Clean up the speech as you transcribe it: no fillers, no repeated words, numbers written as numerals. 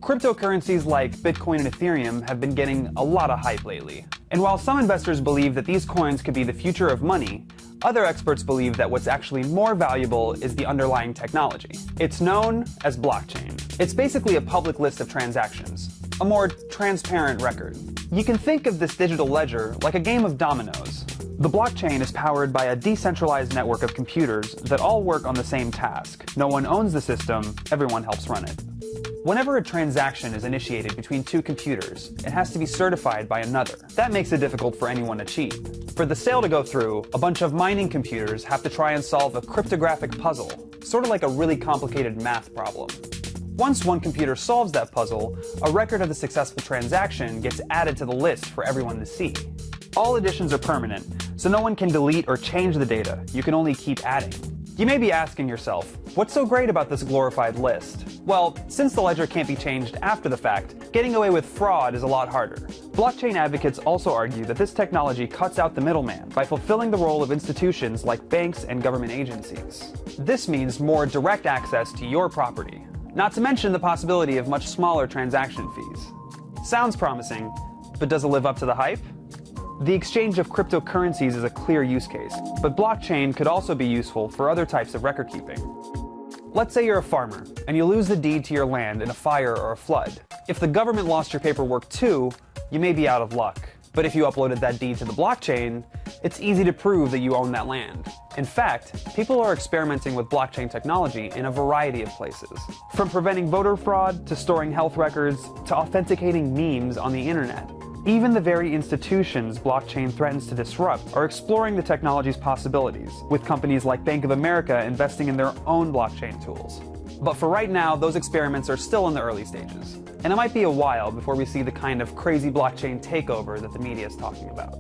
Cryptocurrencies like Bitcoin and Ethereum have been getting a lot of hype lately. And while some investors believe that these coins could be the future of money, other experts believe that what's actually more valuable is the underlying technology. It's known as blockchain. It's basically a public list of transactions, a more transparent record. You can think of this digital ledger like a game of dominoes. The blockchain is powered by a decentralized network of computers that all work on the same task. No one owns the system, everyone helps run it. Whenever a transaction is initiated between two computers, it has to be certified by another. That makes it difficult for anyone to cheat. For the sale to go through, a bunch of mining computers have to try and solve a cryptographic puzzle, sort of like a really complicated math problem. Once one computer solves that puzzle, a record of the successful transaction gets added to the list for everyone to see. All additions are permanent, so no one can delete or change the data. You can only keep adding. You may be asking yourself, what's so great about this glorified list? Well, since the ledger can't be changed after the fact, getting away with fraud is a lot harder. Blockchain advocates also argue that this technology cuts out the middleman by fulfilling the role of institutions like banks and government agencies. This means more direct access to your property, not to mention the possibility of much smaller transaction fees. Sounds promising, but does it live up to the hype? The exchange of cryptocurrencies is a clear use case, but blockchain could also be useful for other types of record keeping. Let's say you're a farmer, and you lose the deed to your land in a fire or a flood. If the government lost your paperwork too, you may be out of luck. But if you uploaded that deed to the blockchain, it's easy to prove that you own that land. In fact, people are experimenting with blockchain technology in a variety of places. From preventing voter fraud, to storing health records, to authenticating memes on the internet. Even the very institutions blockchain threatens to disrupt are exploring the technology's possibilities, with companies like Bank of America investing in their own blockchain tools. But for right now, those experiments are still in the early stages, and it might be a while before we see the kind of crazy blockchain takeover that the media is talking about.